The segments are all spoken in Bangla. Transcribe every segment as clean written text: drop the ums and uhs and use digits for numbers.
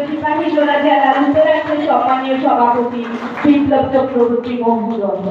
সিপাহী জোড়া জেলার উত্তরাঞ্চল সম্মানীয় সভাপতি বিপ্লব চক্রবর্তী মহোদয়।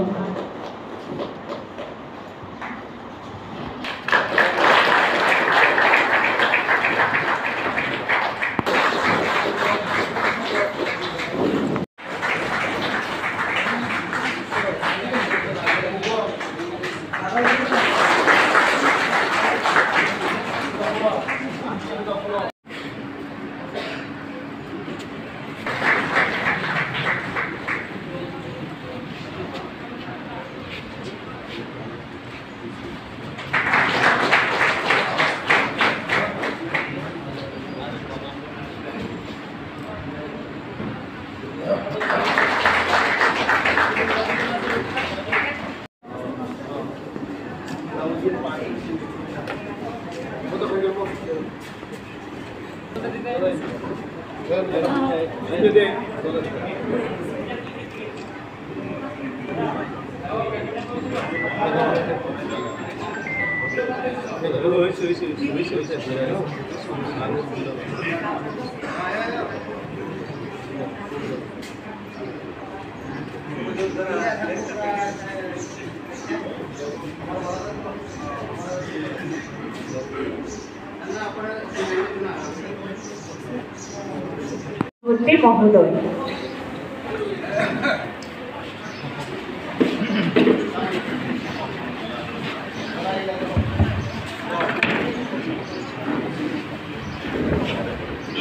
মহোদয়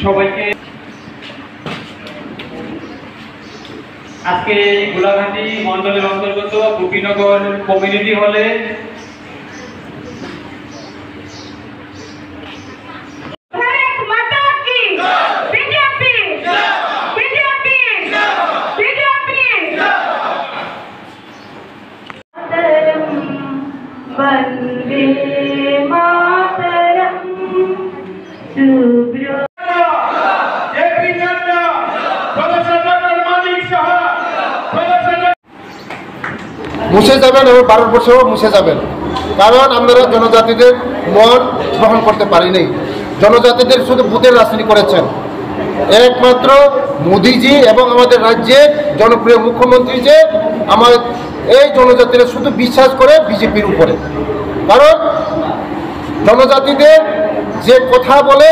সবাইকে আজকে গোলাঘাটি মন্ডলের অন্তর্গত গোপীনগর কমিউনিটি হলে মুছে যাবেন এবং ভারতবর্ষও মুছে যাবেন, কারণ আমরা জনজাতিদের মন গ্রহণ করতে পারিনি। জনজাতিদের শুধু ভূতের রাজনীতি করেছেন একমাত্র মোদিজি এবং আমাদের রাজ্যের জনপ্রিয় মুখ্যমন্ত্রী, যে আমার এই জনজাতিরা শুধু বিশ্বাস করে বিজেপির উপরে। কারণ জনজাতিদের যে কথা বলে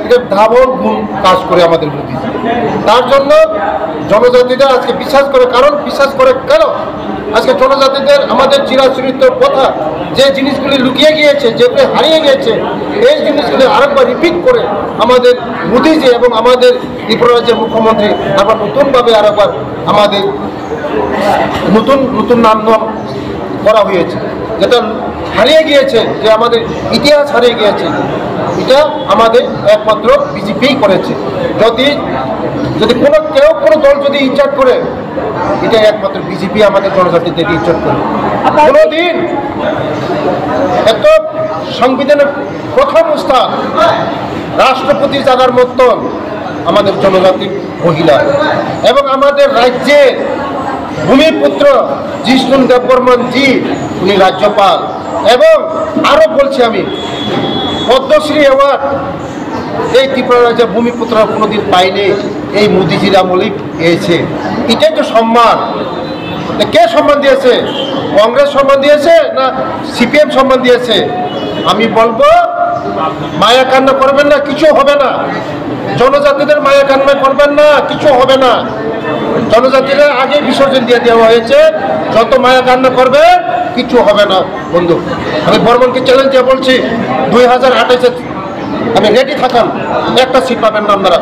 এটা ধাবল গুণ কাজ করে আমাদের মোদিজি, তার জন্য জনজাতিরা আজকে বিশ্বাস করে। কারণ বিশ্বাস করে কেন? আজকে জনজাতিদের আমাদের চিরাচরিত কথা, যে জিনিসগুলি লুকিয়ে গিয়েছে, যেগুলি হারিয়ে গিয়েছে, এই জিনিসগুলি আরেকবার রিপিট করে আমাদের মোদিজি এবং আমাদের ত্রিপুরা রাজ্যের মুখ্যমন্ত্রী আবার নতুনভাবে আরেকবার আমাদের নতুন নাম করা হয়েছে, যেটা হারিয়ে গিয়েছে, যে আমাদের ইতিহাস হারিয়ে গিয়েছে। এটা আমাদের একমাত্র বিজেপিই করেছে। যদি কোনো দল যদি ইজ্জত করে, এটা একমাত্র বিজেপি আমাদের জনজাতিদেরকে ইজ্জত করে। কোনোদিন এত সংবিধানের প্রথম স্থান রাষ্ট্রপতি জায়গার মতন আমাদের জনজাতি মহিলা এবং আমাদের রাজ্যের ভূমিপুত্র জিষ্ণু দেববর্মন জি, উনি রাজ্যপাল। এবং আরও বলছি আমি, পদ্মশ্রী অ্যাওয়ার্ড এই ত্রিপুরা রাজ্যের ভূমিপুত্ররা কোনোদিন পায়নি, এই মোদিজির আমলেই পেয়েছে। এটাই তো সম্মান। কে সম্মান দিয়েছে? কংগ্রেস সম্মান দিয়েছে না সিপিএম সম্মান দিয়েছে? আমি বলবো মায়া কান্না করবেন না, কিছু হবে না। জনজাতিদের মায়া কান্না করবেন না, কিছু হবে না। জনজাতিরা আগে বিসর্জন দিয়ে দেওয়া হয়েছে, যত মায়া কান্না করবে কিছু হবে না। বন্ধু, আমি বর্মনকে চ্যালেঞ্জ দিয়ে বলছি, 2028-এ আমি রেডি থাকাম, একটা সিট পাবেন না আপনারা,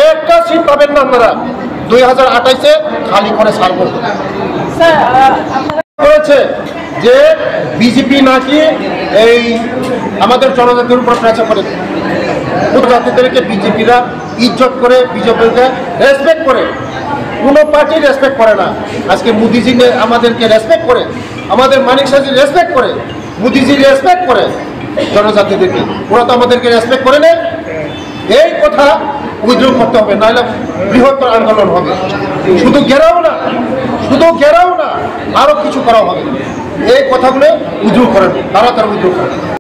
একটা সিট পাবেন না আপনারা। 2028-এ খালি করে ছাড়ব। বলেছে যে বিজেপি নাকি এই আমাদের জনজাতির উপর প্রেসার করে, উপজাতিদেরকে বিজেপিরা ইজ্জত করে, বিজেপিকে রেসপেক্ট করে। কোনো পার্টি রেসপেক্ট করে না। আজকে মোদিজি আমাদেরকে রেসপেক্ট করে, আমাদের মানিক সাজি রেসপেক্ট করে, মোদিজি রেসপেক্ট করে জনজাতিদেরকে। ওরা তো আমাদেরকে রেসপেক্ট করে না। এই কথা উইথড্র করতে হবে, নাহলে বৃহত্তর আন্দোলন হবে। শুধু ঘেরাও না, আরো কিছু করা হবে। এই কথাগুলো উইথড্র করেন, তাড়াতাড়ি উইথড্র করেন।